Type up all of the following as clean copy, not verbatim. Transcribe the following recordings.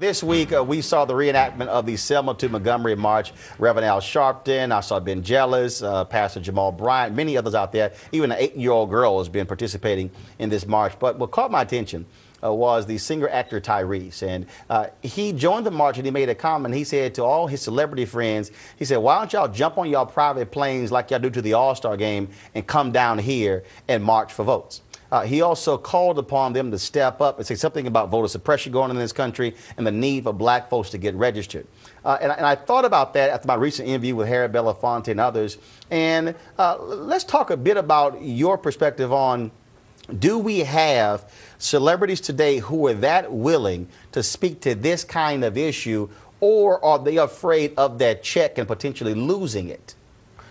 This week, we saw the reenactment of the Selma to Montgomery March. Reverend Al Sharpton, I saw Ben Jealous, Pastor Jamal Bryant, many others out there. Even an 8-year-old girl has been participating in this march. But what caught my attention was the singer-actor Tyrese. And he joined the march and he made a comment. He said to all his celebrity friends, he said, why don't y'all jump on y'all private planes like y'all do to the All-Star game and come down here and march for votes? He also called upon them to step up and say something about voter suppression going on in this country and the need for black folks to get registered. And I thought about that after my recent interview with Harry Belafonte and others. And let's talk a bit about your perspective on, do we have celebrities today who are that willing to speak to this kind of issue, or are they afraid of that check and potentially losing it?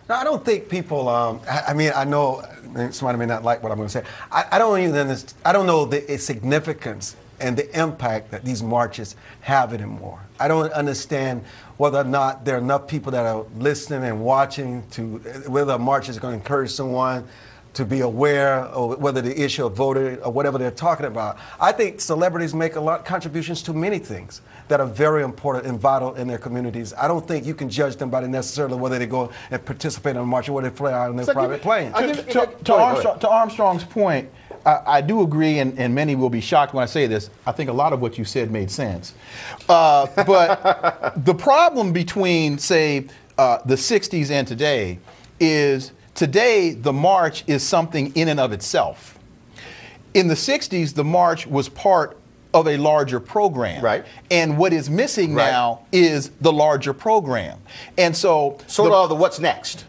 No, I don't think people. I mean, I know somebody may not like what I'm going to say. I don't know the significance and the impact that these marches have anymore. I don't understand whether or not there are enough people that are listening and watching to whether a march is going to encourage someone to be aware, or whether the issue of voting or whatever they're talking about. I think celebrities make a lot of contributions to many things that are very important and vital in their communities. I don't think you can judge them by necessarily whether they go and participate in a march or whether they fly out on their private plane. To Armstrong's point, I do agree, and many will be shocked when I say this. I think a lot of what you said made sense. But the problem between, say, the 60s and today is today the march is something in and of itself. In the 60s, the march was part of a larger program. Right. And what is missing now is the larger program. And so sort of the what's next.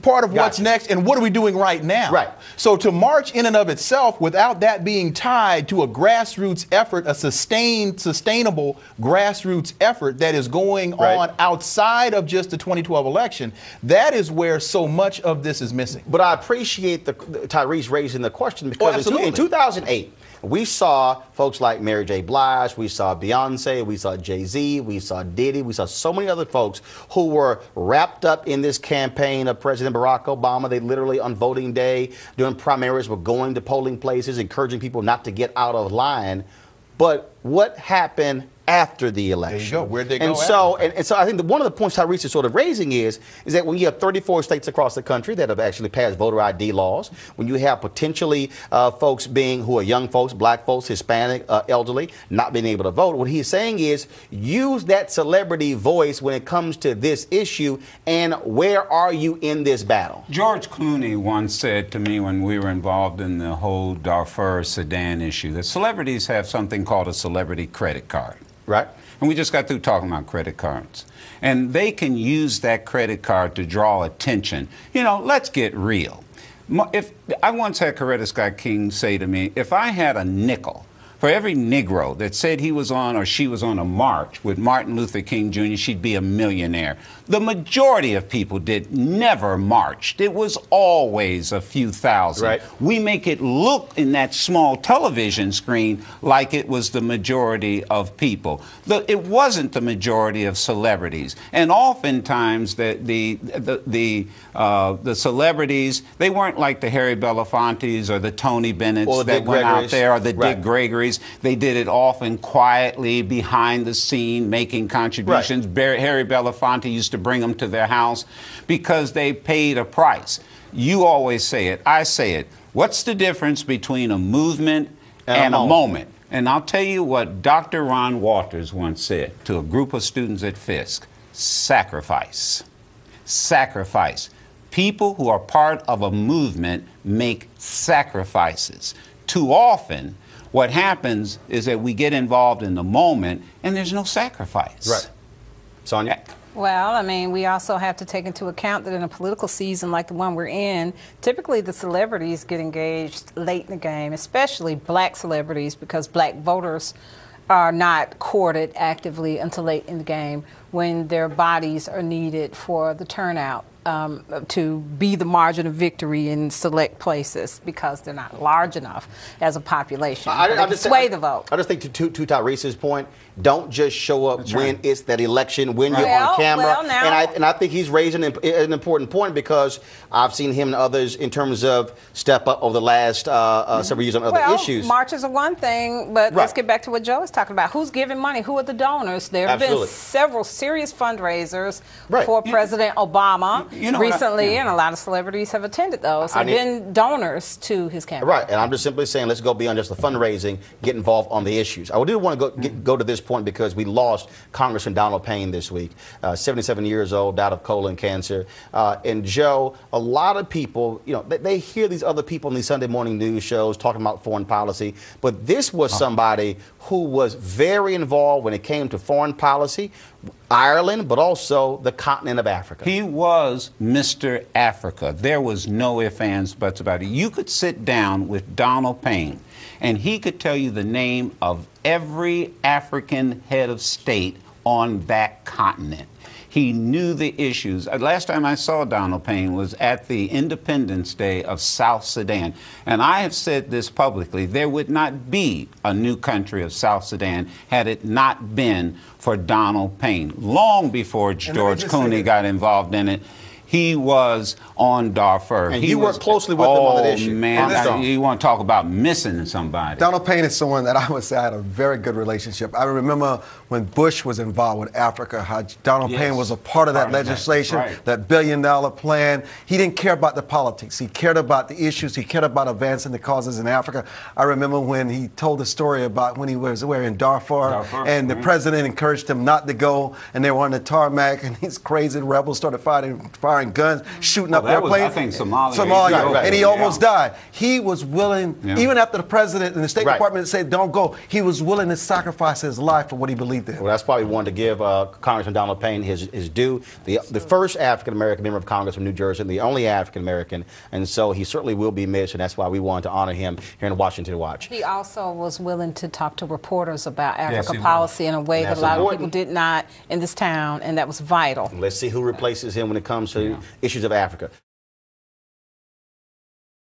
Part of what's next and what are we doing right now? Right. So to march in and of itself without that being tied to a grassroots effort, a sustainable grassroots effort that is going on outside of just the 2012 election, that is where so much of this is missing. But I appreciate the Tyrese raising the question, because in 2008, we saw folks like Mary J. Blige, we saw Beyonce, we saw Jay-Z, we saw Diddy, we saw so many other folks who were wrapped up in this campaign of President Barack Obama. They literally on voting day during primaries were going to polling places, encouraging people not to get out of line. But what happened after the election? There you go. Where'd they go? And so I think that one of the points Tyrese is sort of raising is that when you have 34 states across the country that have actually passed voter ID laws, when you have potentially folks who are young folks, black folks, Hispanic, elderly, not being able to vote, what he's saying is use that celebrity voice when it comes to this issue, and where are you in this battle? George Clooney once said to me when we were involved in the whole Darfur Sudan issue that celebrities have something called a celebrity credit card. Right. And we just got through talking about credit cards. And they can use that credit card to draw attention. You know, let's get real. If I once had Coretta Scott King say to me, if I had a nickel for every Negro that said he was on or she was on a march with Martin Luther King Jr., she'd be a millionaire. The majority of people never marched. It was always a few thousand. Right. We make it look in that small television screen like it was the majority of people. It wasn't the majority of celebrities. And oftentimes the celebrities, they weren't like the Harry Belafontes or the Tony Bennetts that went out there, or the Dick Gregory's. They did it often quietly behind the scene, making contributions. Harry Belafonte used to bring them to their house because they paid a price. You always say it. I say it. What's the difference between a movement and a moment? And I'll tell you what Dr. Ron Walters once said to a group of students at Fisk. Sacrifice. Sacrifice. People who are part of a movement make sacrifices. Too often, what happens is that we get involved in the moment and there's no sacrifice. Right. Sonya? Well, I mean, we also have to take into account that in a political season like the one we're in, typically the celebrities get engaged late in the game, especially black celebrities, because black voters are not courted actively until late in the game when their bodies are needed for the turnout. to be the margin of victory in select places because they're not large enough as a population. I just sway the vote. I just think to Tyrese's point, don't just show up when it's that election, when you're on camera. And I think he's raising an important point because I've seen him and others in terms of step up over the last several years on other issues. Marches are one thing, but let's get back to what Joe is talking about. Who's giving money? Who are the donors? There have been several serious fundraisers for President Obama recently, and a lot of celebrities have attended those. Have been donors to his campaign. Right, and I'm just simply saying let's go beyond just the fundraising, get involved on the issues. I do want to go to this point because we lost Congressman Donald Payne this week, 77 years old, died of colon cancer. And Joe, a lot of people, they hear these other people in these Sunday morning news shows talking about foreign policy, but this was somebody who was very involved when it came to foreign policy, Ireland, but also the continent of Africa. He was Mr. Africa. There was no ifs, ands, buts about it. You could sit down with Donald Payne, and he could tell you the name of every African head of state on that continent. He knew the issues. Last time I saw Donald Payne was at the Independence Day of South Sudan. And I have said this publicly, there would not be a new country of South Sudan had it not been for Donald Payne. Long before George Clooney got involved in it, he was on Darfur. And he worked closely with them on that issue. Man, you want to talk about missing somebody. Donald Payne is someone that I would say I had a very good relationship. I remember when Bush was involved with Africa, how Donald Payne was a part of that legislation, that billion-dollar plan. He didn't care about the politics. He cared about the issues. He cared about advancing the causes in Africa. I remember when he told the story about when he was in Darfur, and the president encouraged him not to go, and they were on the tarmac, and these crazy rebels started firing guns, shooting up airplanes. I think Somalia. And he almost died. He was willing, even after the president and the State Department said don't go, he was willing to sacrifice his life for what he believed in. Well, that's why we wanted to give Congressman Donald Payne his due. The first African-American member of Congress from New Jersey, and the only African-American, and so he certainly will be missed, and that's why we wanted to honor him here in Washington Watch. He also was willing to talk to reporters about Africa policy in a way that a lot of people did not in this town, and that was vital. Let's see who replaces him when it comes to issues of Africa.